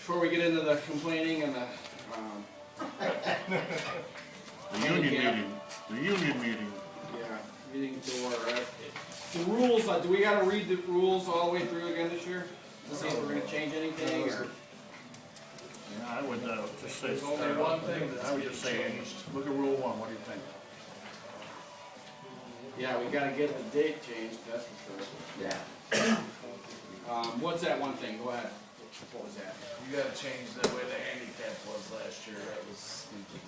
before we get into the complaining and the, union meeting. yeah, meeting to order, right? The rules, do we gotta read the rules all the way through again this year? To see if we're gonna change anything, or? Yeah, I would, just say. There's only one thing that's I would just say, look at rule 1, what do you think? Yeah, we gotta get the date changed, that's for sure. Yeah. What's that one thing? Go ahead. What was that? You gotta change the way the handicap was last year, that was stupid.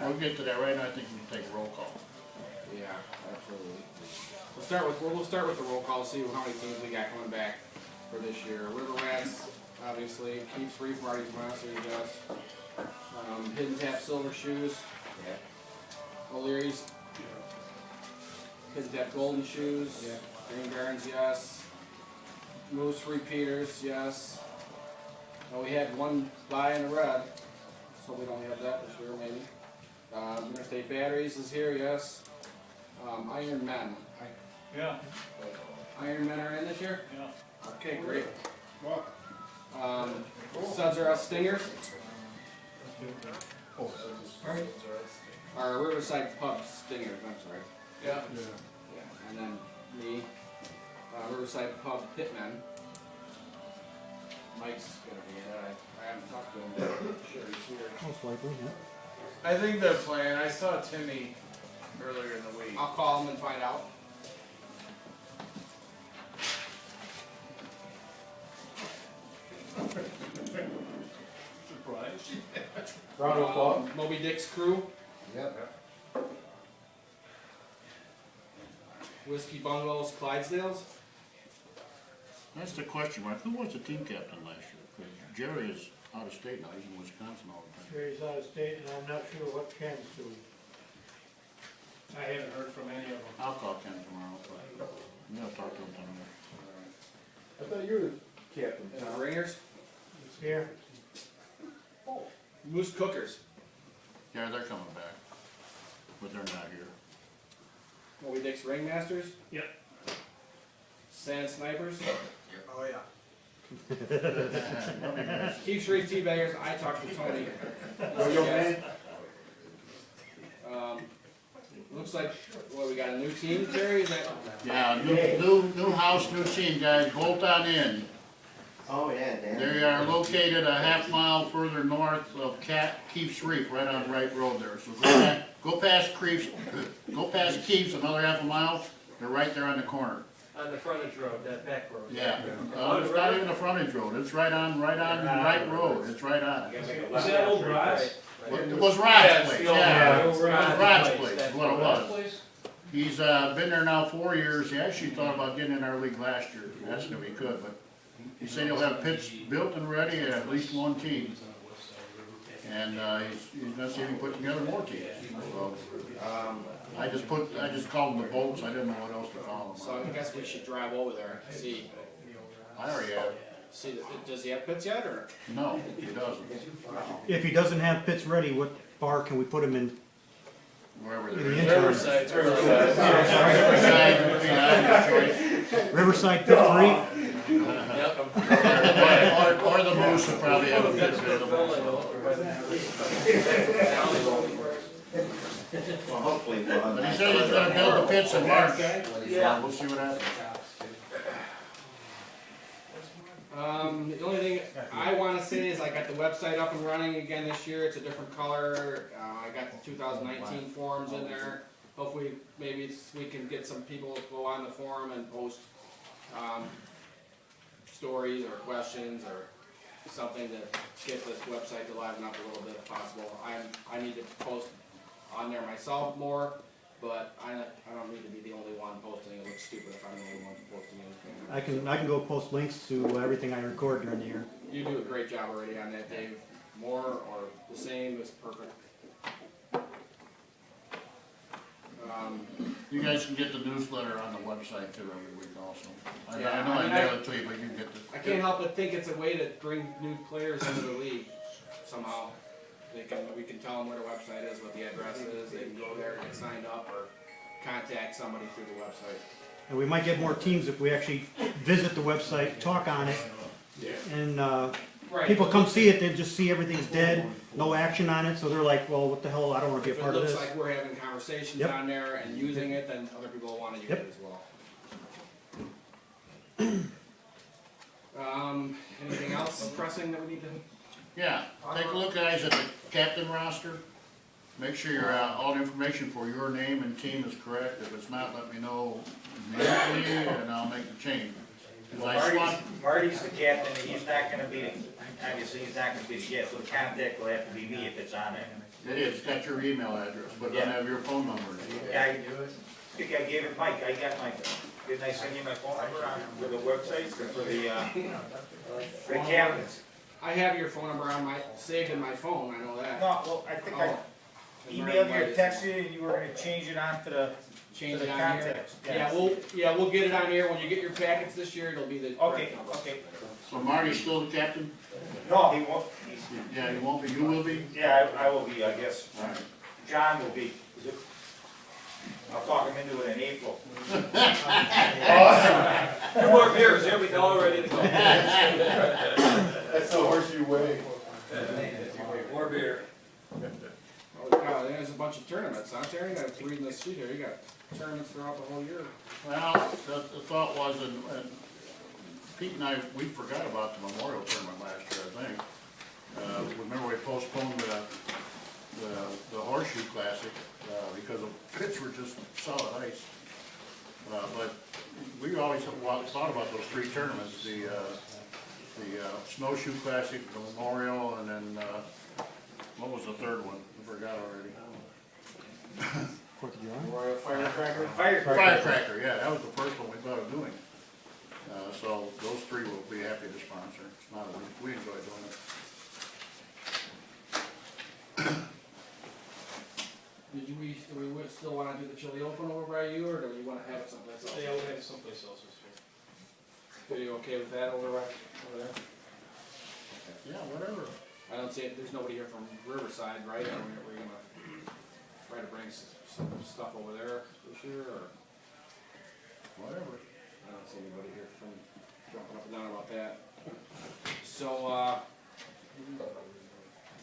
We'll get to that right now, I think we can take a roll call. Yeah, absolutely. We'll start with the roll call, see how many teams we got coming back for this year. River Rats, obviously, Keeps Free, Marty Tomaso, yes. Hidden Tap Silver Shoes, Yeah. O'Leary's, Hidden Tap Golden Shoes, Green Barons, yes. Moose Repeaters, yes. Well, we had one buy in the red, so we don't have that this year, maybe. Interstate Batteries is here, yes. Iron Men. Yeah. Iron Men are in this year? Yeah. Okay, great. Suds are us Stingers. Or Riverside Pub Stingers, I'm sorry. Yeah. Yeah, and then me, Riverside Pub Hitmen. Mike's gonna be in it. I haven't talked to him, but I'm sure he's here. Most likely, yeah. I think they're playing, I saw Timmy earlier in the week. I'll call him and find out. Surprise. Round of applause. Moby Dick's crew, Yep. Whiskey Bungalows, Clydesdales. That's the question, Mark, who was the team captain last year? 'Cause Jerry is out of state now, he's in Wisconsin all the time. Jerry's out of state, and I'm not sure what Ken's doing. I haven't heard from any of them. I'll call Ken tomorrow, but I'm gonna talk to him tomorrow. I thought you were the captain. And Ringers, He's here. Moose Cookers, Yeah, they're coming back, but they're not here. Moby Dick's Ringmasters. Yep. Sand Snipers, Oh, yeah. Keeps Free Teabaggers. I talked to Tony. Looks like, what, we got a new team, Terry? Is that? Yeah, new house, new team, guys, bolt on in. Oh, yeah, Dan. They are located a half-mile further north of Keef's Reef, right on Wright Road there. So go past Keef's, another half a mile, they're right there on the corner. On the frontage road, that back road. Yeah, it's not even a frontage road, it's right on Wright Road, it's right on. Is that old Ross? It was Rod's place, yeah, it was Rod's Rod's place, place, that's is what it Rod's was. He's, been there now 4 years, he actually thought about getting in our league last year, he asked if he could, but he said he'll have pits built and ready at least one team. And, he's gonna see if he can put together more teams, so, I just called them the Bolts, I didn't know what else to call them. So I guess we should drive over there and see. I already have, See, does he have pits yet, or? no, he doesn't, If he doesn't have pits ready, what bar can we put him in? wherever In they're. the interim? Riverside's Riverside would be an obvious choice. Riverside Pit 3? Or the Moose will probably have a pit available. Well, hopefully we'll. But he said he's gonna build the pits in March, Yeah. we'll see what happens. The only thing I wanna say is I got the website up and running again this year, it's a different color, I got the 2019 forums in there. Hopefully, maybe we can get some people to go on the forum and post, stories or questions or something to get this website to liven up a little bit if possible. I need to post on there myself more, but I don't need to be the only one posting. It looks stupid if I'm the only one posting anything. I can go post links to everything I record during the year. You do a great job already on that, Dave. More or the same is perfect. You guys can get the newsletter on the website too every week also. I know Yeah, I I mean, mail it to you, but you can get the. I can't help but think it's a way to bring new players into the league somehow. We can tell them where the website is, what the address is, they can go there, get signed up, or contact somebody through the website. And we might get more teams if we actually visit the website, talk on it, and Right. people come see it, they just see everything's dead, no action on it, so they're like, well, what the hell, I don't wanna be a If it part of looks this. like we're having conversations Yep. on there and using it, then other people will wanna use Yep. it as well. Anything else pressing that we need to? Yeah, take a look, guys, at the captain roster. Make sure your, all the information for your name and team is correct. If it's not, let me know immediately and I'll make the change. 'Cause I swap, Marty's the captain, and he's not gonna be, obviously, he's not gonna be the guest, so the contact will have to be me if it's on there. it is, got your email address, but doesn't have your phone number. Yeah, I think I gave it Mike, I got my, didn't I send you my phone number on, for the website, for the captains? I have your phone number on saved in my phone, I know that. No, well, I think I Oh. emailed you or texted you, and you were gonna change it on to the Change to it the on here. contacts. Yeah, we'll get it on here, when you get your packets this year, it'll be the. Okay, correct number. okay. So Marty's still the captain? No, he won't, he's, Yeah, you won't be, you will be? yeah, I will be, I guess. Alright. John will be. I'll talk him into it in April. 2 more beers, he'll be all ready to go. That's the horseshoe way. More beer. Oh, God, there's a bunch of tournaments, huh, Terry? I was reading this sheet here, you got tournaments throughout the whole year. Well, the thought was, and Pete and I, we forgot about the Memorial Tournament last year, I think. Remember we postponed the Horseshoe Classic, because the pits were just solid ice. But we always thought about those 3 tournaments, the Snowshoe Classic, the Memorial, and then, what was the third one? I forgot already. 4th of July? Royal Firecracker? Firecracker, yeah, that was the first one we thought of doing. So those 3 will be happy to sponsor. It's not, we enjoy doing it. Do we still wanna do the Chili Open over by you, or do we wanna have it someplace else? Yeah, we'll have it someplace else this year. Are you okay with that over there? Yeah, whatever. I don't see it, there's nobody here from Riverside, right? Are we gonna try to bring some stuff over there this year, or? Whatever. I don't see anybody here from jumping up and down about that. So,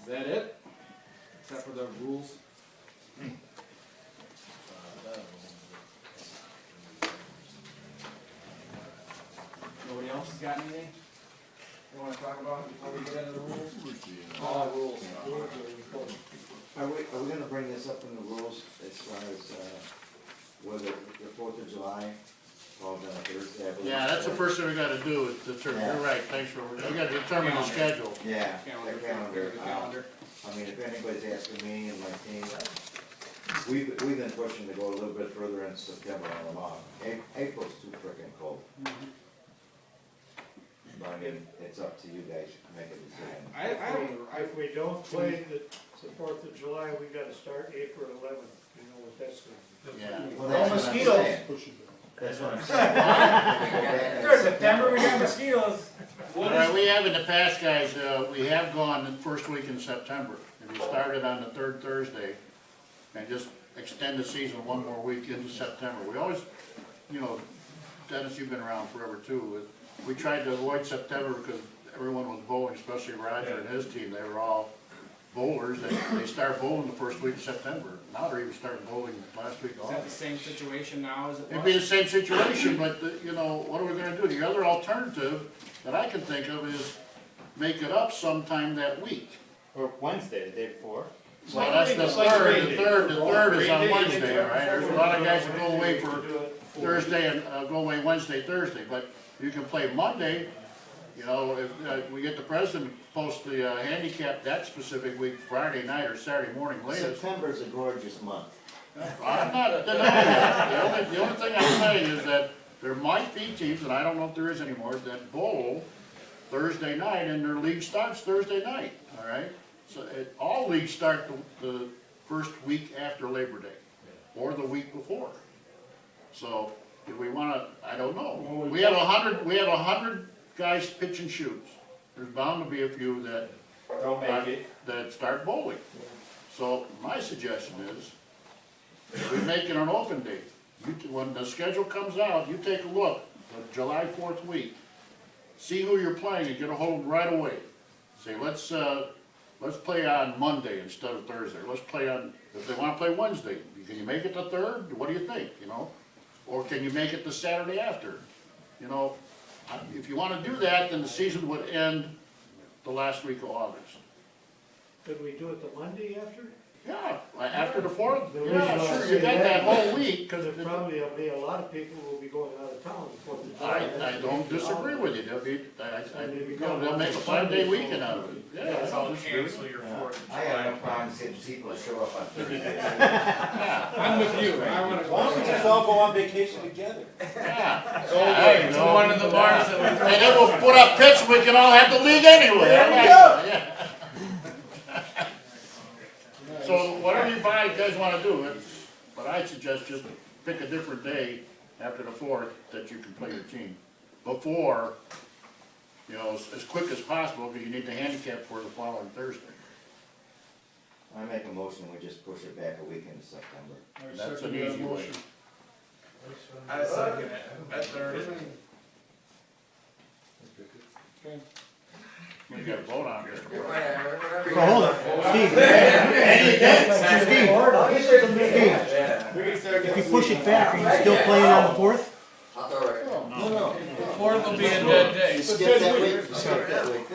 is that it? Except for the rules? Nobody else has got anything they wanna talk about before we get into the rules? All rules. Are we gonna bring this up in the rules as far as, whether the 4th of July falls on a Thursday? I believe? Yeah, that's the first thing we gotta do is determine, you're right, thanks for, we gotta determine the schedule. Yeah, Calendar, the calendar. the calendar. I mean, if anybody's asking me and my team, we've been pushing to go a little bit further in September on the lawn. April's too frickin' cold. But I mean, it's up to you guys to make a decision. If we don't play the 4th of July, we gotta start April 11th, you know what that's gonna Yeah. Well, that's what I'm mosquitoes. saying. That's what I'm saying. Sure, September, we got mosquitoes. All right, we have in the past, guys, we have gone the first week in September. And we started on the 3rd Thursday and just extend the season 1 more week into September. We always, you know, Dennis, you've been around forever too. We tried to avoid September because everyone was bowling, especially Roger and his team. They were all bowlers. They start bowling the first week of September. Now they're even starting bowling last week of Is that the August. same situation now as it It'd be the was? same situation, but, you know, what are we gonna do? The other alternative that I can think of is make it up sometime that week. Or Wednesday, the day before. Well, that's the third, the third is on Wednesday, all right? There's a lot of guys that go away for Thursday and go away Wednesday, Thursday, but you can play Monday. You know, if we get the president to post the handicap that specific week, Friday night or Saturday morning latest. September's a gorgeous month. I'm not denying that. The only thing I'm saying is that there might be teams, and I don't know if there is anymore, that bowl Thursday night and their league starts Thursday night, all right? So all leagues start the first week after Labor Day, or the week before. So if we wanna, I don't know. We have 100 guys pitching shoes. There's bound to be a few that Don't make it. that start bowling. So my suggestion is, we make it an open date. When the schedule comes out, you take a look, the July 4th week, see who you're playing and get a hold of them right away. say, let's play on Monday instead of Thursday, let's play on, if they wanna play Wednesday, can you make it the third, what do you think, you know? Or can you make it the Saturday after, you know? If you wanna do that, then the season would end the last week of August. Could we do it the Monday after? Yeah, after the fourth, The yeah, reason why I sure, say you got that that whole is week, cause Because there probably will be a lot of people who will be going out of town before the July. I don't disagree with you, you know, they'll make a 5-day weekend out of it, yeah. That's all cancel your Yeah. 4th of I have no July. problem getting people to show up on Thursday. I'm with you, I wanna go. Why don't we just all go on vacation together? Yeah. Hey, to one of the bars that we And then we'll put up pits and we can all have the league anyway. There we go. Yeah. So whatever you guys wanna do, but I suggest just pick a different day after the fourth that you can play your team. Before, you know, as quick as possible, because you need the handicap for the following Thursday. I make a motion, we just push it back a week into September. That's an easy way. I second it, at 30. You gotta vote on it, Mr. Moore. So hold it, Steve. Steve, if you push it back, are you still playing on the fourth? No. The 4th will be a dead day. Skip that week, skip that week.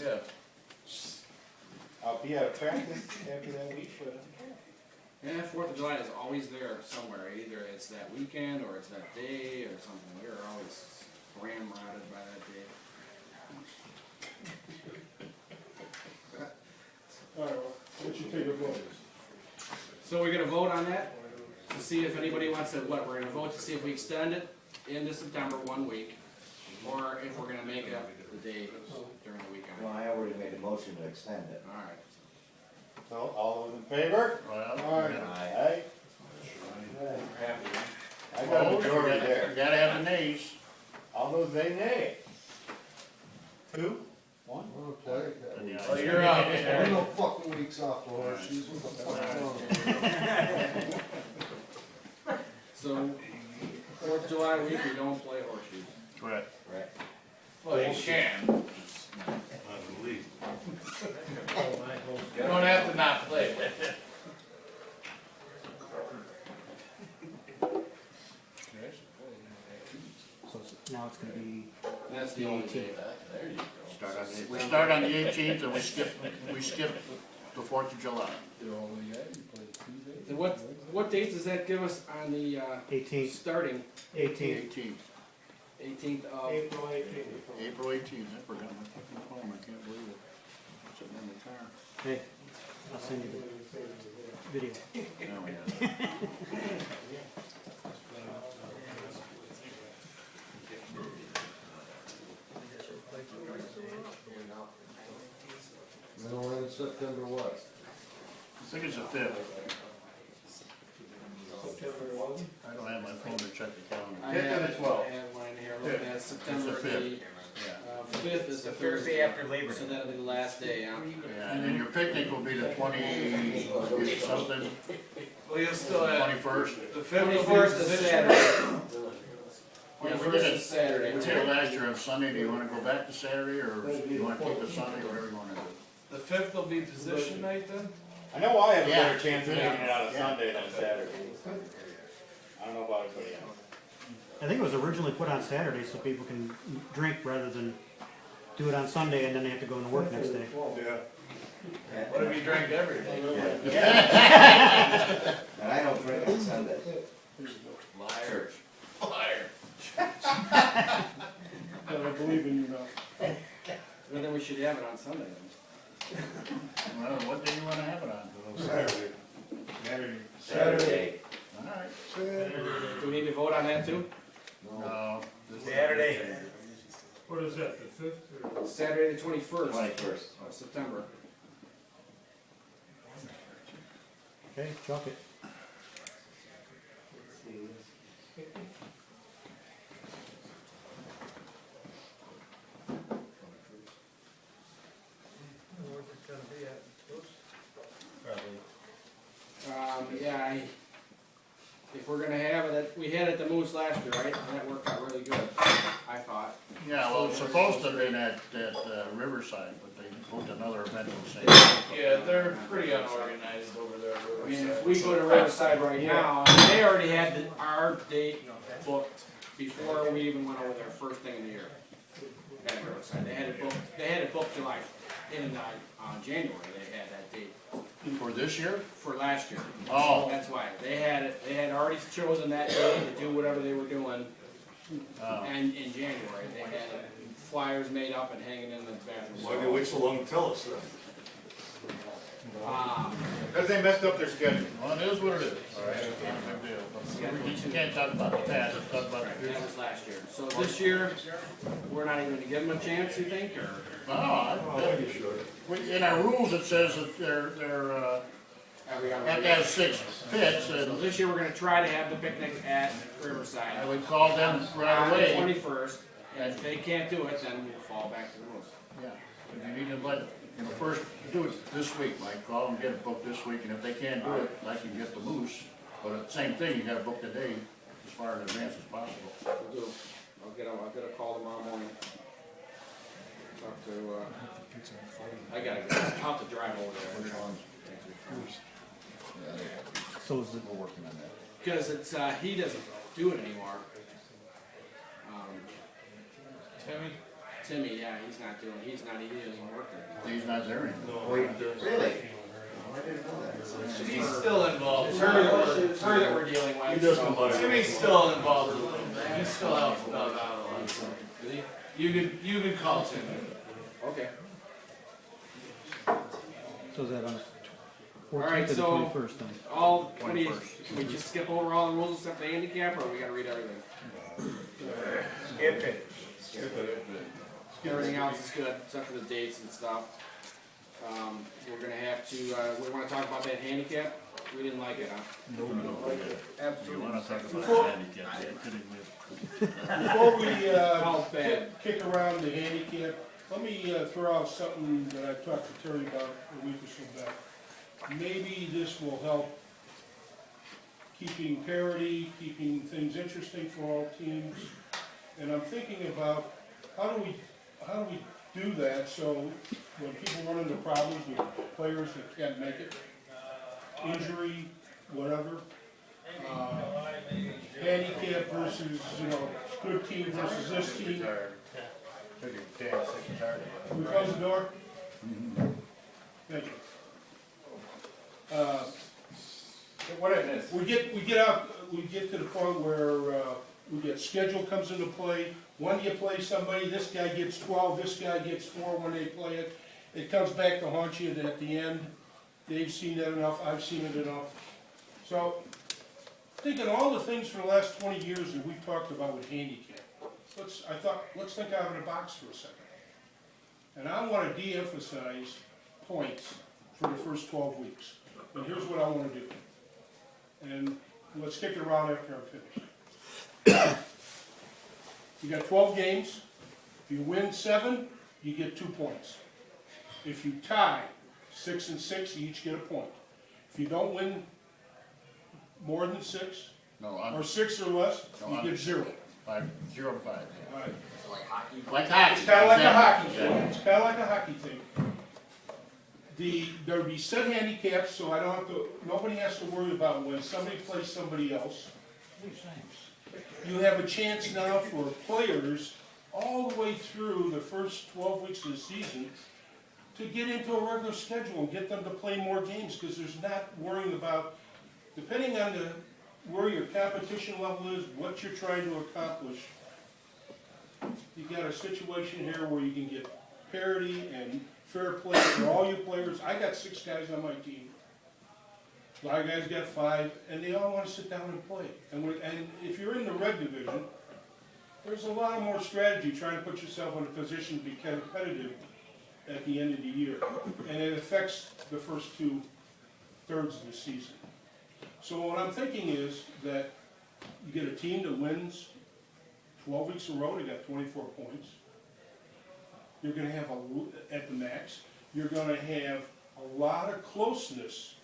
Yeah. I'll be out of practice after that week, but. Yeah, 4th of July is always there somewhere, either it's that weekend or it's that day or something, we're always ramrodded by that day. Alright, well, let you take a vote. So we're gonna vote on that, to see if anybody wants to, we're gonna vote to see if we extend it into September 1 week, or if we're gonna make it up the day during the weekend. Well, I already made a motion to extend it. Alright. So, all those in favor? Well, Aye. I got a majority you there. gotta have the nays. All those say nay. 2? 1? And the Well, ayes. you're up. No fucking weeks off for horseshoes, what the fuck's wrong? So, 4th of July week, we don't play horseshoes. Correct. Well, you can. You don't have to not play. So now it's gonna be, That's the only day. We start on the 18th and we skip the 4th of July. Then what dates does that give us on the, 18th, starting 18th. 18th of, April 18th. April 18th, I forgot my fucking phone, I can't believe it. Sitting in the car. Hey, I'll send you the video. Now we have it. Middle end September what? I think it's the 5th. September 11th. I don't have my phone to check the calendar. I Fifth have and it, the 12th. I have mine here, looking at September It's the the, 5th is the Thursday after Labor So Day. that'll be the last day, huh? Yeah, and then your picnic will be the 20 something, Well, you'll still have, 21st. the 5th will be 21st is position. Saturday. Yeah, we 21st did is Saturday. We did it last year on Sunday, do you wanna go back to Saturday, or do you wanna keep it Sunday, whatever you wanna do? The 5th will be position night then? I know I have a Yeah. better chance of making it out of Sunday than Saturday. I don't know about everybody else. I think it was originally put on Saturday so people can drink rather than do it on Sunday and then they have to go into work next day. Yeah. What if you drank every day? And I don't drink on Sunday. Liar. Liar. I don't believe in you now. Well, then we should have it on Sunday then. Well, what day you wanna have it on? Saturday. Saturday. Alright. Do we need to vote on that too? No. Saturday. What is that, the 5th or? Saturday the 21st 21st. of September. Okay, chalk it. Where's it gonna be at? Yeah, if we're gonna have it, we had it at the Moose last year, right? And that worked out really good, I thought. Yeah, well, it's supposed to be at Riverside, but booked another event on the same. Yeah, they're pretty unorganized over there at I mean, if Riverside. we go to Riverside right now, they already had our date booked before we even went over there first thing in the year. At Riverside, they had it booked July, in, January, they had that date For this year? for last year. Oh. That's why, they had already chosen that day to do whatever they were doing, Oh. and in January, they had flyers made up and hanging in the bathroom. Why did they wait so long to tell us then? Because they messed up their schedule. Well, it is what it is. All right. It's not a big deal. You can't talk about the past, let's talk about the Right, future. that was last year. So this year, we're not even gonna give them a chance, you think, or? No, I think you should. In our rules, it says that they're, Are we on? have to have 6 pits, So and this year, we're gonna try to have the picnic at I Riverside would call them right on the away. 21st, and if they can't do it, then we'll fall back to the rules. Yeah, if you need to let, first, do it this week, Mike, call them, get it booked this week, and if they can't do it, I can get the moose. But at the same thing, you gotta book the day as far in advance as possible. We'll do. I'll get a call tomorrow morning. Talk to, I gotta go, I'll have to drive over there. So is it, We're working on that. Because it's, he doesn't do it anymore. Timmy? Timmy, yeah, he doesn't work there. He's not there anymore. Wait, really? Oh, I didn't know that. He's still involved. It's her that we're dealing with. He does so- come by. Timmy's still involved a little bit. He still helps Doug out a lot. So. Is he? You could call Timmy. Okay. so is that on the All right, 14th or the so- 21st then? What do you, can we just skip over all the rules except the handicap, or we gotta read everything? Skip it. Everything else is good, except for the dates and stuff. We're gonna have to, we wanna talk about that handicap? We didn't like it, huh? You wanna talk about Before- handicap, yeah, couldn't we? Before we, How bad? kick around the handicap, let me, throw out something that I talked to Terry about a week or so back. Maybe this will help keeping parity, keeping things interesting for all teams. And I'm thinking about, how do we do that so when people run into problems with players that can't make it, injury, whatever, handicap versus, good team versus this team. Took your 10, 6 Saturday. Can we close the door? Thank you. What I missed? We get to the point where, we get schedule comes into play. When you play somebody, this guy gets 12, this guy gets 4 when they play it. It comes back to haunt you at the end. They've seen that enough, I've seen it enough. So, thinking all the things for the last 20 years that we've talked about with handicap, let's think out of the box for a second. And I wanna de-emphasize points for the first 12 weeks. And here's what I wanna do. And let's kick it around after I'm finished. You got 12 games. If you win 7, you get 2 points. If you tie 6 and 6, you each get a point. If you don't win more than 6, No, or 6 or less, No, you get 0. 0 to 5. All right. Like hockey. It's kinda like a hockey Exactly. thing, it's kinda like a hockey thing. There'll be set handicaps, so nobody has to worry about when somebody plays somebody else. You have a chance now for players, all the way through the first 12 weeks of the season, to get into a regular schedule and get them to play more games, because there's not worrying about, depending on where your competition level is, what you're trying to accomplish, you got a situation here where you can get parity and fair play for all you players. I got 6 guys on my team. A lot of guys got 5, and they all want to sit down and play. And if you're in the red division, there's a lot more strategy trying to put yourself in a position to be competitive at the end of the year. And it affects the first 2/3 of the season. So what I'm thinking is that you get a team that wins 12 weeks in a row, they got 24 points. You're gonna have at the max, you're gonna have a lot of closeness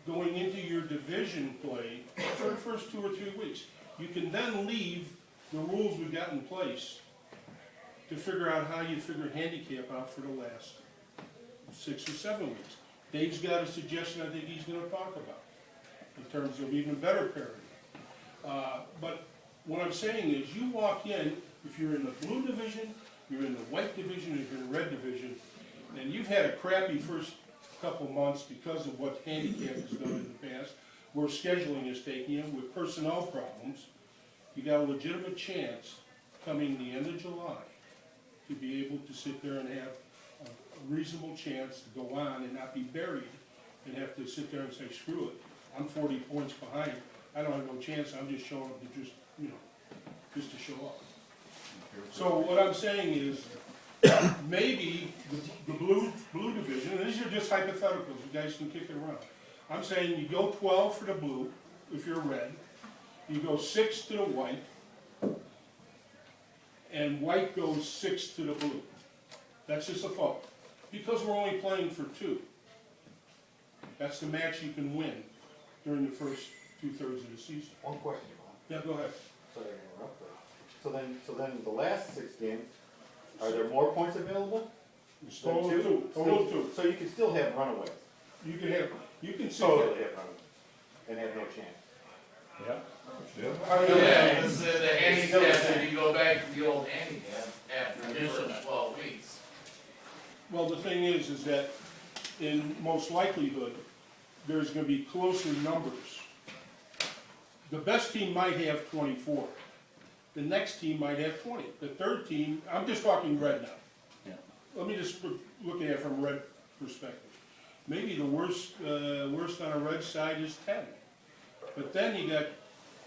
going into your division play for the first 2 or 3 weeks. You can then leave the rules we've got in place to figure out how you figure handicap out for the last 6 or 7 weeks. Dave's got a suggestion I think he's gonna talk about, in terms of even better parity. But what I'm saying is, you walk in, if you're in the blue division, you're in the white division, if you're in the red division, and you've had a crappy first couple months because of what handicap has done in the past, where scheduling is taking you, with personnel problems, you got a legitimate chance coming the end of July to be able to sit there and have a reasonable chance to go on and not be buried and have to sit there and say, screw it, I'm 40 points behind, I don't have no chance, I'm just showing up to just to show up. So what I'm saying is, maybe the blue division, and these are just hypotheticals, you guys can kick it around. I'm saying you go 12 for the blue, if you're red, you go 6 to the white, and white goes 6 to the blue. That's just a thought. Because we're only playing for 2. That's the match you can win during the first 2/3 of the season. One question, Bob. Yeah, go ahead. Sorry to interrupt, but, so then the last 6 games, are there more points available? It's total of 2, total of 2. So you can still have runaways, You can see totally have runaways, and have no chance. Yeah, because the handicap, if you go back to the old handicap, after the first 12 weeks. Well, the thing is that in most likelihood, there's gonna be closer numbers. The best team might have 24. The next team might have 20. The third team, I'm just talking red now. Yeah. Let me just look at it from a red perspective. Maybe the worst on a red side is 10. But then you got,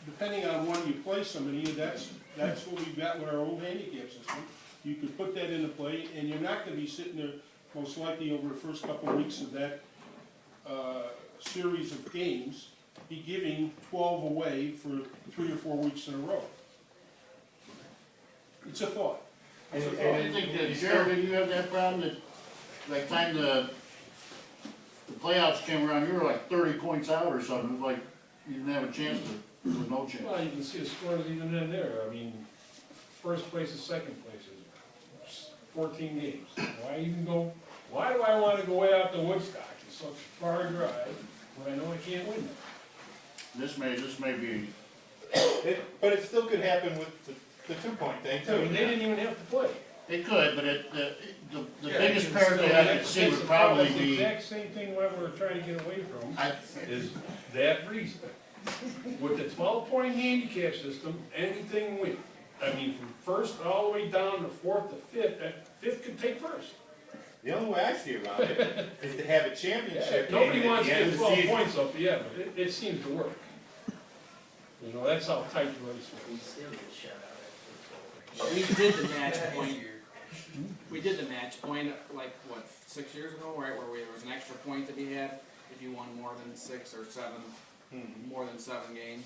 depending on when you play somebody, that's what we've got with our old handicap system. You could put that into play, and you're not gonna be sitting there, most likely over the first couple of weeks of that series of games, be giving 12 away for 3 or 4 weeks in a row. It's a thought. And I think that, Sheriff, did you have that problem that, like, time the playoffs came around, you were like 30 points out or something, it was like, you didn't have a chance to, there was no chance. Well, you can see the scores even in there. I mean, first place and second place is 14 games. Why do I wanna go way out to Woodstock? It's such a far drive when I know I can't win there. This may be, But it still could happen with the 2-point thing I mean, too. they didn't even have to play. it could, but the Yeah, biggest it's parity still- I could see would probably That's the be, exact same thing what we're trying to get away from, I, is that reason. With the 12-point handicap system, anything win. I mean, from first all the way down to 4th to 5th, that 5th could take first. The only way I see around it is to have a championship game Nobody at wants the to end get of the 12 season. points up, yeah, but it seems to work. You know, that's how tight the race was. We did the match point. We did the match point, like, what, 6 years ago, right, where there was an extra point to be had if you won more than 6 or 7, more than 7 games,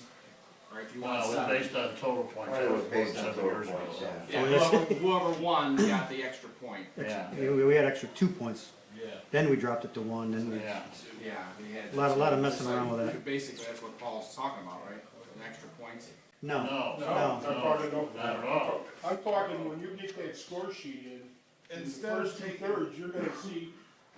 or if you won well, it was 7. based on total points. It was based on 7 total years ago. points, yeah. Yeah, whoever won got the extra point. Yeah, We had extra 2 points, Yeah. then we dropped it to 1, then we, yeah. Yeah, we had. A lot of messing around with that. Basically, that's what Paul's talking about, right? An extra points. no. No, No, No. I'm talking, not at all. I'm talking when you get that score sheet in the Instead of first 2/3, you're gonna see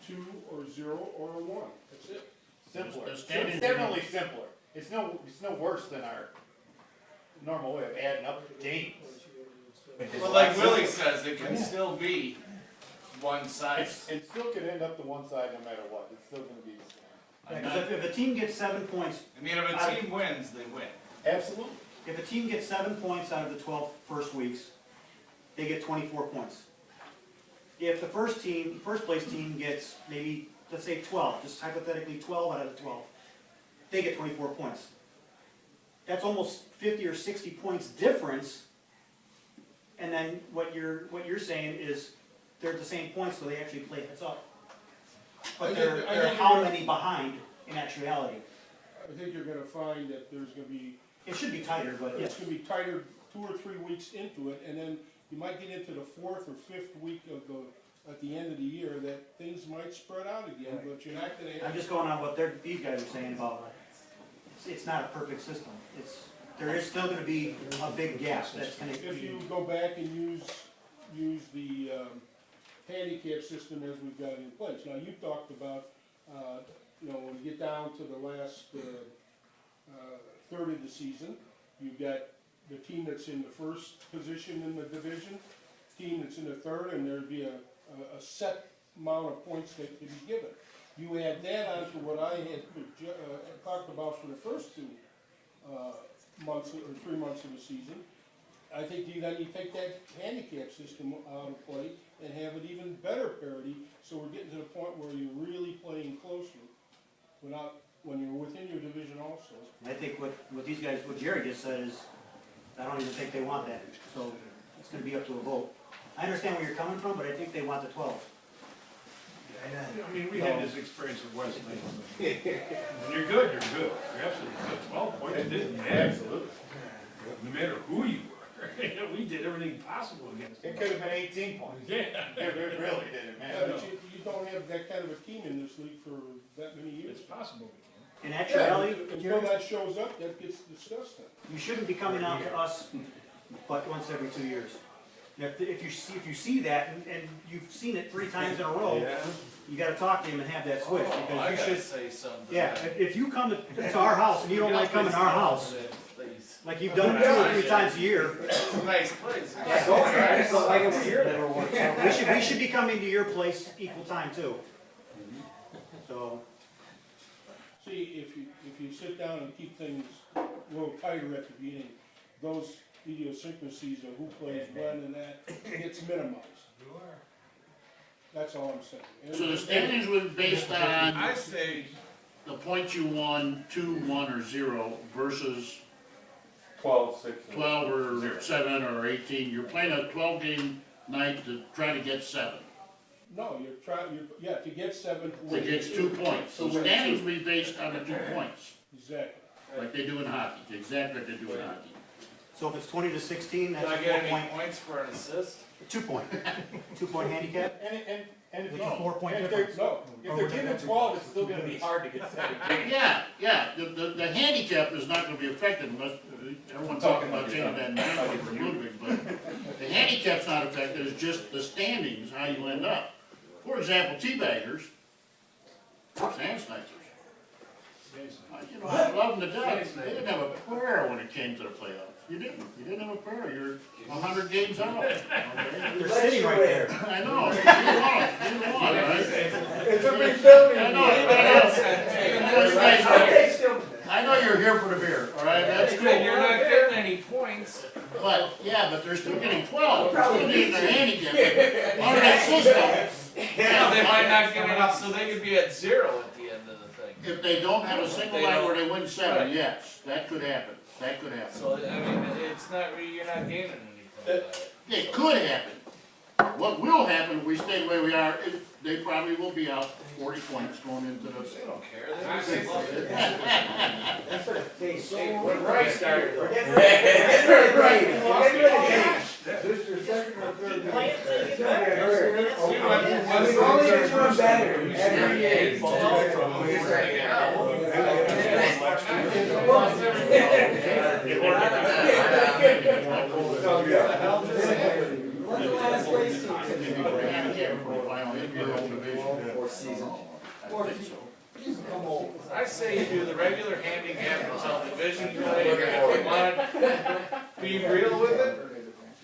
2 or 0 or a 1. That's it. Simpler. The It's standings- definitely simpler. It's no worse than our normal way of adding up games. Well, like Willie says, it can still be one side. It still could end up to one side no matter what. It's still gonna be the same. Yeah, 'cause if a team gets 7 points, I mean, if a team wins, they win. Absolutely. if a team gets 7 points out of the 12 first weeks, they get 24 points. If the first place team gets maybe, let's say 12, just hypothetically 12 out of the 12, they get 24 points. That's almost 50 or 60 points difference. And then what you're saying is they're at the same points, so they actually play heads up. But they're how many behind in actuality? I think you're gonna find that there's gonna be, It should be tighter, but it's yes. gonna be tighter 2 or 3 weeks into it, and then you might get into the 4th or 5th week at the end of the year, that things might spread out again, but you're not gonna. I'm just going on what these guys are saying about, it's not a perfect system. There is still gonna be a big gap that's gonna If be, you go back and use the handicap system as we've got it in place. Now, you talked about, when you get down to the last, third of the season, you've got the team that's in the first position in the division, team that's in the third, and there'd be a set amount of points that can be given. You add that on to what I had talked about for the first 2 months or 3 months of the season. I think you take that handicap system out of play and have it even better parity, so we're getting to the point where you're really playing closely when you're within your division also. I think what these guys, what Jerry just said is, I don't even think they want that, so it's gonna be up to a vote. I understand where you're coming from, but I think they want the 12. I mean, we had this experience at Westlake. When you're good, you're good. You're absolutely good. 12 points didn't matter. Absolutely. No matter who you were. We did everything possible against them. It could have been 18 points. Yeah. It really didn't Yeah, matter. but you don't have that kind of a team in this league for that many years. It's possible we can. In actuality, Until Jerry, that shows up, that gets discussed then. you shouldn't be coming out to us but once every 2 years. If you see that, and you've seen it 3 times in a row, you gotta talk to him and have that switch, I because you gotta should, say something. yeah, if you come to our house and you don't like coming to our house, Please. like you've done 2 or 3 times a year, It's a nice place. we should be coming to your place equal time too. So, See, if you sit down and keep things a little tighter at the beginning, those idiosyncrasies of who plays when and that gets minimized. That's all I'm saying. So the standings was based on I say, the points you won, 2, 1, or 0 versus 12, 6. 12 or 7 or 18. You're playing a 12-game night to try to get 7. No, to get 7. To get 2 points. So standings will be based on the 2 points, Exactly. like they do in hockey, exactly like they do in hockey. so if it's 20 to 16, do that's I a get 4 any point, points for an assist? 2 point, 2 point handicap, And if which is 4 point if difference. No, if they're giving 12, it's still gonna be hard to get 17. Yeah, the handicap is not gonna be affected unless, everyone's talking about changing that 9 for Ludwig, but the handicap's not affected, it's just the standings, how you end up. For example, teabaggers, sand snipers. I love them to death, they didn't have a prayer when it came to the playoffs. You didn't have a prayer, you're 100 games out, okay? They're sitting right there. I know, you won, right? It's a big building. I know you're here for the beer, all right, that's cool. You're not getting any points. But, they're still getting 12, they're still getting their handicap. Under that system, Yeah, they might not get enough, so they could be at 0 at the end of the thing. if they don't have a single They night don't- where they win 7, yes, that could happen, So, I mean, it's not, you're not gaining anything by it. It could happen. What will happen if we stay the way we are, is they probably will be out 40 points going into the. They don't care, they just love it. That's what it tastes like. When Rice started. We're getting ready. This is your second or third game. It's gonna get hurt. We've only been doing better every year. What's the last place team? Or season. I say you do the regular handicap until division play, and if you wanna be real with it,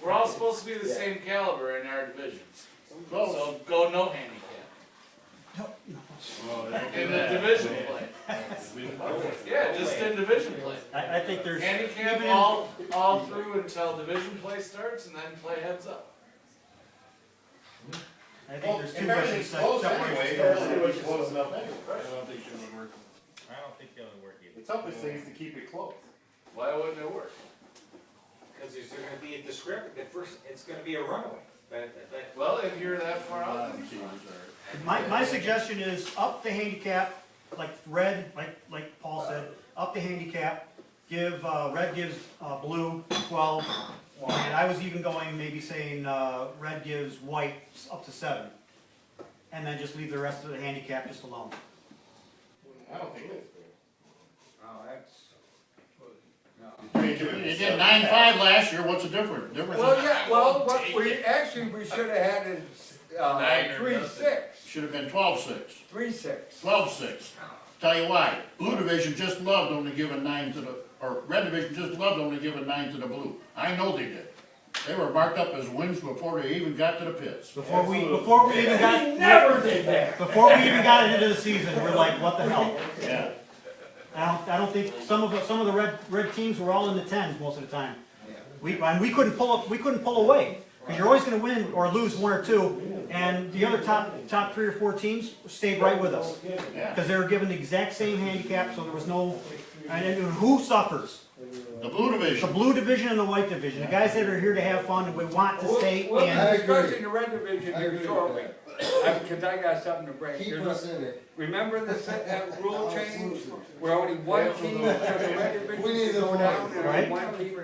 we're all supposed to be the same caliber in our divisions. So go no handicap. In the division play. Yeah, just in division play. I think there's, Handicap even in- all through until division play starts and then play heads up. I think there's too If much everything's close anyway, separation. close enough anyway. I don't think it would work. I don't think they'll work either. The toughest thing is to keep it close. Why wouldn't it work? Because there's gonna be a discrepancy, at first, it's gonna be a runaway. Well, if you're that far out, then My suggestion is up the handicap, like red, like Paul said, up the handicap, give, red gives, blue 12, and I was even going, maybe saying, red gives white up to 7. And then just leave the rest of the handicap just alone. I don't think it's fair. Oh, that's. They did 9-5 last year, what's the difference? Well, yeah, well, what we should have had Nine or 3-6, Should have been 12-6. 3-6. 12-6. Tell you why, blue division just loved only giving 9 to the, or red division just loved only giving 9 to the blue. I know they did. They were marked up as wins before they even got to the pits. Before we even Never did that. before we even got into the season, we're like, what the hell? Yeah. I don't think, some of the red teams were all in the tens most of the time. And we couldn't pull away, because you're always gonna win or lose one or two, and the other top 3 or 4 teams stayed right with us. Yeah. Because they were given the exact same handicap, so there was no, and who suffers? The blue The division. blue division and the white division, the guys that are here to have fun and we want to stay Well, in. I agree. especially in the red division I here agree shortly, with because I got something to break. Keep There's us a- in it. Remember that rule change, where only one team from the red division We need can go the down and right? only one team.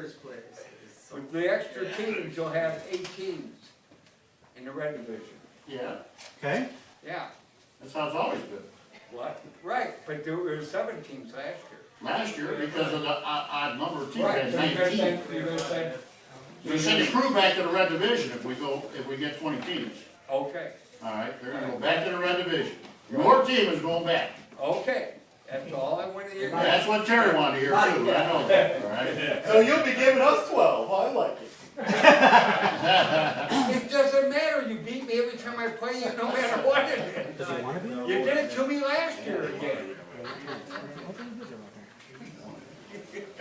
With the extra teams, you'll have 8 teams in the red division. Yeah, Okay? Yeah, that's how it's always been. what? Right, but there were 7 teams last year. Last year, because of the odd number of teams, Right, had so you're gonna 19. say, you're gonna say, We send the crew back to the red division if we get 20 teams. okay, Alright, they're gonna go back to the red division. Your team is going back. okay, that's all I wanted to hear. That's what Terry wanted to hear too, I know that, alright? So you'll be giving us 12, I like it. It doesn't matter, you beat me every time I play you, no matter what it is. Does he want to be? You did it to me last year again.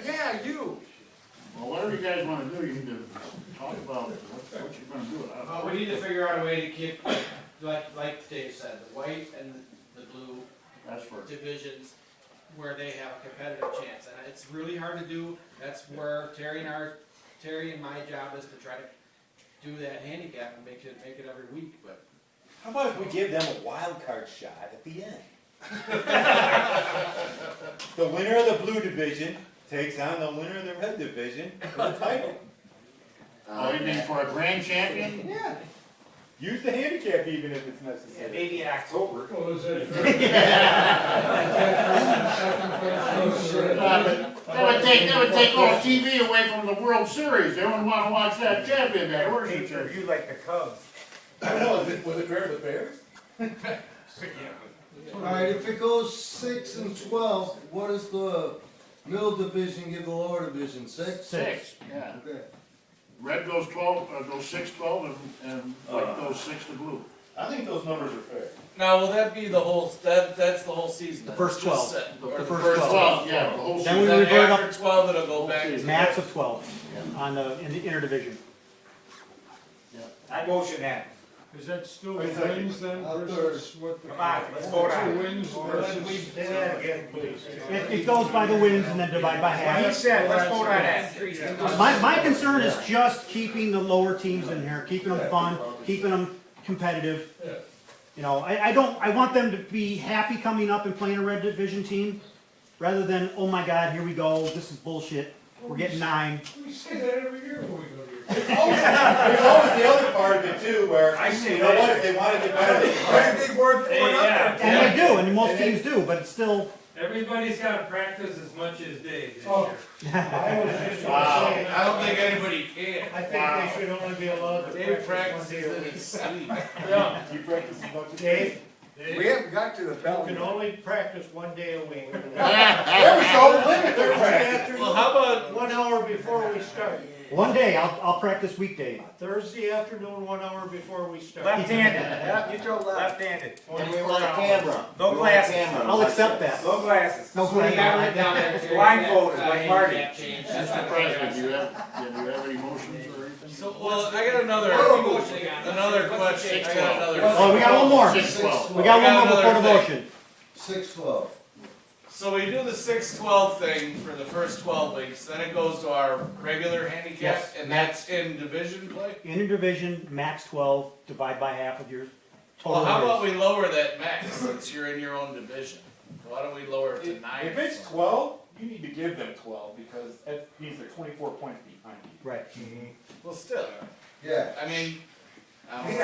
Yeah, you. Well, whatever you guys wanna do, you need to talk about what you're gonna do. Well, we need to figure out a way to keep, like Dave said, the white and the blue That's for, divisions where they have a competitive chance, and it's really hard to do. That's where Terry and my job is to try to do that handicap and make it every week, but. How about if we give them a wild card shot at the end? The winner of the blue division takes on the winner of the red division for the title. oh, you mean for a grand champion? Yeah. Use the handicap even if it's necessary. Maybe in October. Well, is it? That would take all TV away from the World Series. They wouldn't wanna watch that champion there. Where's the Pay per champion? view like the Cubs. I don't know, was it fair to the Bears? Alright, if it goes 6 and 12, what does the middle division give the lower division, 6? 6, yeah. Okay. Red goes 12, goes 6-12, and white goes 6 to blue. I think those numbers are fair. Now, will that be the whole, that's the whole season? The then? first It's just 12. set, The or the first first 12. 12? Yeah, the whole Then season. we Then revert up after 12, it'll go back to. max of 12 in the interdivision. I motion that. Is that still Wait a second. wins then I'll versus what the? Come on, let's vote on it. Wins versus. Say that again, please. It goes by the wins and then divide by He half. said, let's vote on that. My concern is just keeping the lower teams in here, keeping them fun, keeping them competitive. Yeah. You know, I want them to be happy coming up and playing a red division team, rather than, oh my God, here we go, this is bullshit, we're getting 9. We say that every year when we go to your. There's always the other part of it too, where, I say you know what, if they want to get better, they can. Big word for it up there. And they do, and most teams do, but it's still, Everybody's gotta practice as much as Dave this Oh. year. I was just Wow. gonna say, I don't think anybody can. I think they should only be allowed to Dave practice practices one in day a his week. sleep. Yeah, You practice as much as. Dave, We haven't got to the you bell. can only practice one day a week. There we go, limit their practice. Well, how about, 1 hour before we start. one day, I'll practice weekday. Thursday afternoon, 1 hour before we start. Left-handed, You throw left. left-handed. camera. No glasses. I'll accept that. No glasses. No glasses. Blindfolded, like Marty. Mr. President, do you have any motions or anything? so, well, I got another question. I got another. Oh, we got one more. 6-12. We got one more before the Another motion. 6-12. So we do the 6-12 thing for the first 12 weeks, then it goes to our regular handicap, Yes. and that's in division play? Interdivision, max 12, divide by half of your total. Well, how about wins. we lower that max, since you're in your own division? Why don't we lower it to 9? If it's 12, you need to give them 12, because that means they're 24 points behind you. Right. Well, still, Yeah. I mean, I don't know.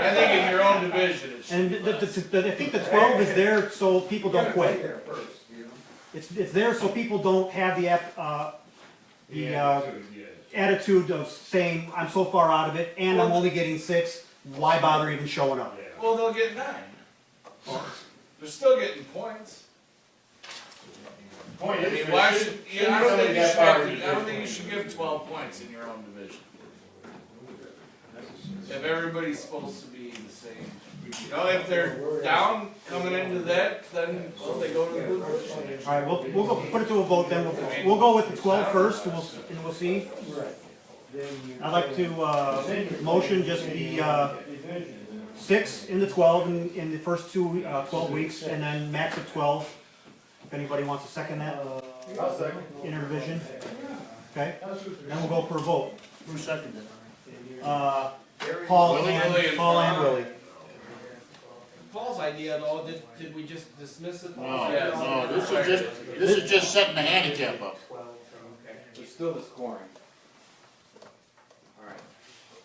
I think in your own division it should And be less. I think the 12 is there so people don't quit. It's there so people don't have the attitude of saying, I'm so far out of it, and I'm only getting 6. why bother even showing up? Well, they'll get 9. They're still getting points. Point I is, mean, why it should, shouldn't I don't somebody think you get should power have in to, I don't the think you should give 12 points in your own division. If everybody's supposed to be the same. You know, if they're down coming into that, then well, they go to the blue division. Alright, we'll go put it to a vote then, we'll go with the 12 first, and we'll see. I'd like to, motion just the, 6 in the 12 in the first 12 weeks, and then max of 12. If anybody wants to second that, I'll second. interdivision, okay? Then we'll go for a vote. Who seconded it? Paul Willie and Willie. Paul's idea though, did we just dismiss it? No, Yes. no, this is just setting the handicap up. It's still the scoring.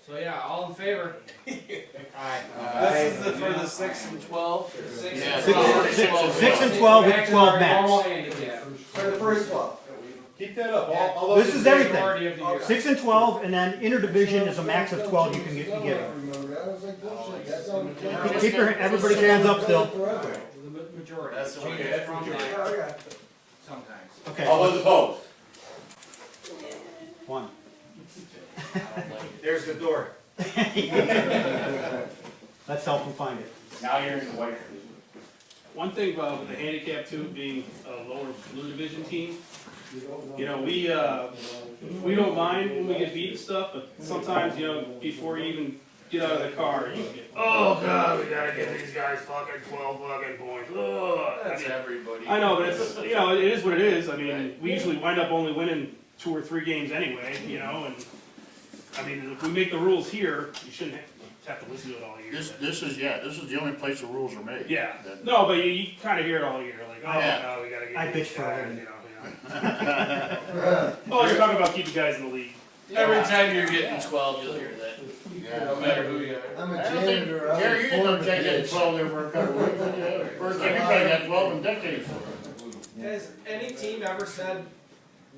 So yeah, all in favor? This is for the 6 and 12? 6 Yeah. and 6 and 12 with 12 Normal max. handicap. For the first 12. Keep that up, all those. This is Majority of everything. the year. 6 and 12, and then interdivision is a max of 12 you can get. Keep your, everybody hands up still. The majority. That's the Change way it from that sometimes. Okay. All those opposed? 1. There's the door. Let's help them find it. Now you're in the white. One thing about the handicap too, being a lower blue division team, you know, we don't mind when we get beat and stuff, but sometimes, you know, before you even get out of the car, you get, oh god, we gotta give these guys fucking 12 fucking points. Ugh. That's everybody. I know, but it's, you know, it is what it is. I mean, we usually wind up only winning 2 or 3 games anyway, you know, and I mean, if we make the rules here, you shouldn't have to listen to it all year. This is the only place the rules are made. Yeah, That- no, but you kind of hear it all year, like, oh, Yeah. no, we gotta get I these bitch for guys, it. you know. Oh, you're talking about keeping guys in the league. Every time you're getting 12, you'll hear that. Yeah. No matter who you are. I'm a I don't think, janitor. I'm Gary, you didn't know a Jack had 12 there for a couple of weeks. First time you probably got 12 in decades. Has any team ever said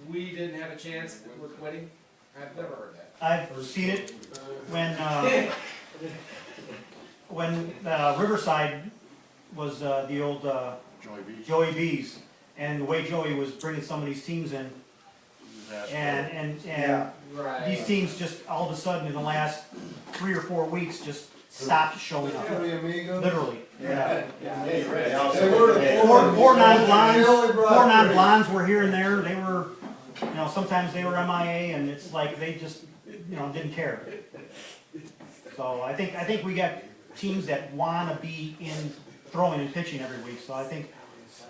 we didn't have a chance with winning? I've never heard that. I've seen it when Riverside was the old Joey Beach. Joey B's, and the way Joey was bringing some of these teams in, Disaster. and Right. these teams just all of a sudden in the last 3 or 4 weeks just stopped showing up. Three amigos. Literally. Yeah. They were- Four non-blondes, They only brought four three. non-blondes were here and there. They were, you know, sometimes they were MIA, and it's like they just, you know, didn't care. So I think we got teams that wanna be in throwing and pitching every week, so I think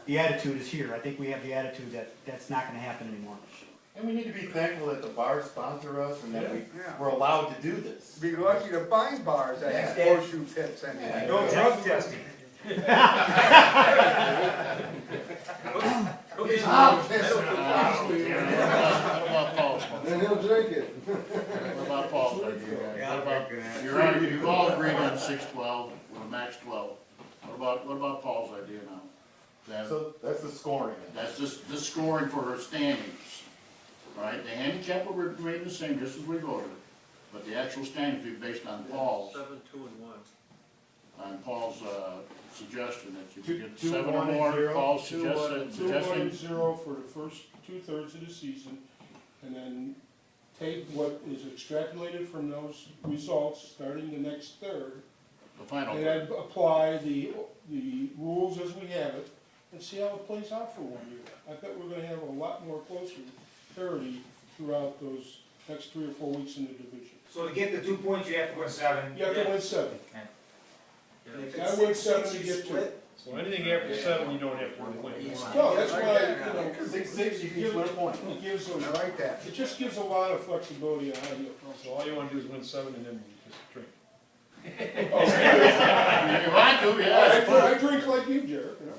the attitude is here. I think we have the attitude that that's not gonna happen anymore. And we need to be thankful that the bars sponsor us and that we're allowed to do this. Be lucky to find bars that have horseshoe pits anyway. No drug testing. What about Paul's? Then he'll drink it. What about Paul's idea, guys? What about, you've all agreed on 6-12 with a max 12. What about Paul's idea now? So that's the scoring. That's just the scoring for her standings, right? The handicap will remain the same, just as we voted, but the actual standings will be based on Paul's. 7, 2, and 1. On Paul's, suggestion that you Two- get two, 7 or one, and more, zero. Paul's 2, 1, suggestion. and 0 for the first 2/3 of the season, and then take what is extrapolated from those results, starting the next third, The final. and then apply the rules as we have it, and see how it plays out for 1 year. I bet we're gonna have a lot more closer parity throughout those next 3 or 4 weeks in the division. So to get the 2 points, you have to win 7. You have to win 7. If I it's win 6, 7 to you get 2. split. So anything after 7, you don't have to win. No, that's why, you know, 6-6, you can split a point. it gives I them, like that. it just gives a lot of flexibility on how you approach So all you wanna do is win 7 and then just drink. If you want to, yeah. I drink like you, Jared, you know.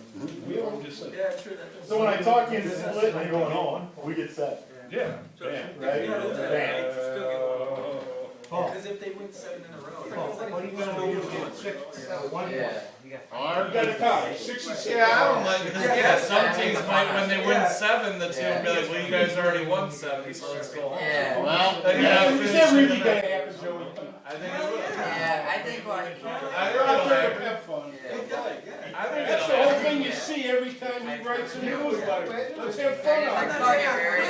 We I'm all- just saying. Yeah, true, that. So when I talk you into split and going on, we get set, Yeah. right? Bam. Because if they win 7 in a row. What are you gonna do with 6? You got a tie, 6 and 6. Yeah, I don't like, yeah, some teams might, when they win 7, the team will be like, well, you guys already won 7, so let's go home. Well, Then you have to Is finish that really with gonna that. happen, Joey? I think it will. Yeah, I think They're out there to have fun. That's the whole thing you see every time he writes a newsletter. Let's have fun out there.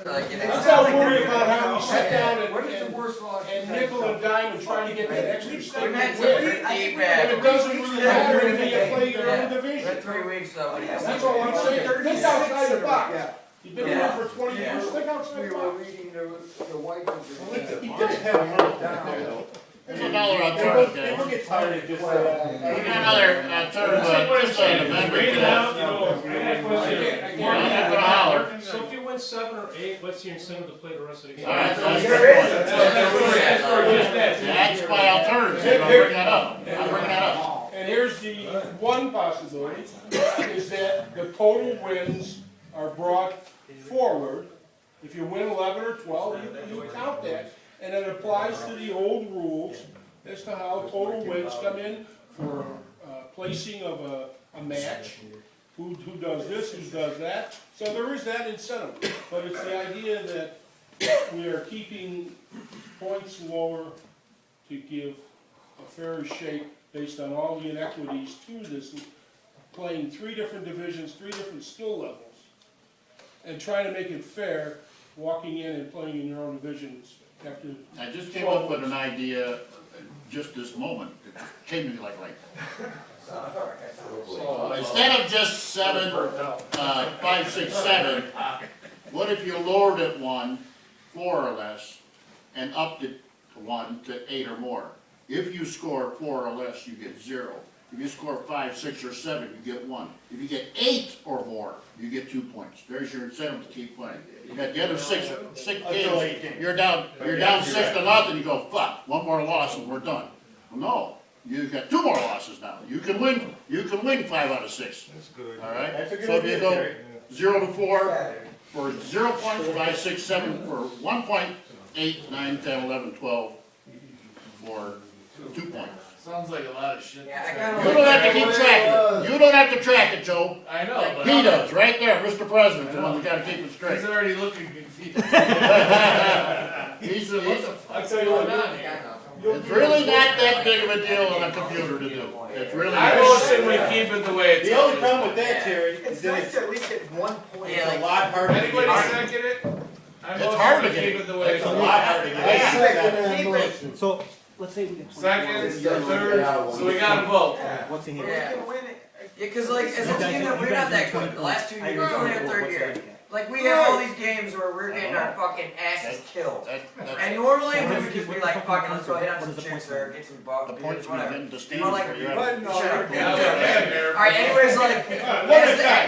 Let's not worry about how we sit down and nickel and dime and try to get that extra step and win. But it doesn't really matter if you play your own division. 3 weeks though. That's all I'm saying. Think outside the box. You've been around for 20 years, think outside the box. reading the white. He does have a little down there though. There's another alternative. People get tired of just, We got another alternative, just an event. Read it out, you know, I'm not gonna holler. So if you win 7 or 8, what's your incentive to play the rest of the game? All right, There that's my alternative, I'll bring that up. And here's the one possibility, is that the total wins are brought forward. If you win 11 or 12, you count that, and it applies to the old rules as to how total wins come in for placing of a match, who does this, who does that. So there is that incentive, but it's the idea that we are keeping points lower to give a fair shake based on all the inequities to this, playing 3 different divisions, 3 different skill levels, and trying to make it fair, walking in and playing in your own divisions after. I just came up with an idea, just this moment, it came to me like, instead of just 7, 5, 6, 7, what if you lowered it 1, 4 or less, and upped it 1 to 8 or more? If you score 4 or less, you get 0. If you score 5, 6, or 7, you get 1. If you get 8 or more, you get 2 points. There's your incentive to keep playing. At the end of 6 games, you're down 6 to nothing. You go, fuck, 1 more loss and we're done. Well, no, you've got 2 more losses now. You can win 5 out of 6. That's good. All right. That's a good so if you idea, go Terry. 0 to 4 for 0 points, 5, 6, 7 for 1 point, 8, 9, 10, 11, 12 for 2 points. Sounds like a lot of shit. You don't have to keep track. You don't have to track it, Joe. I know, but. He does, right there, Mr. President, the one that gotta keep it straight. He's already looking confused. I tell you what, It's really not that big of a deal on a computer to do. It's really I not. motion we keep it the way it's. The only problem with that, Terry, is It's that nice to at least get 1 point. it's a lot harder to Anybody get. second it? I It's motion hard we to get keep it. it the way It's it's. a lot harder to I get. second that motion. So, let's say we get. Second, third, so we gotta vote. What's in We here? can win it. Yeah, cause like, as a team that we're not that good, the last 2 years, we're only in 3rd year. Like, we have all these games where we're getting our fucking asses killed. And normally, we would just be like, fucking, let's go hit on some chicks or get some The beers, points we whatever. get, the But standings like, where you're at. shut up. Yeah, Alright, anyways, like, One at a time.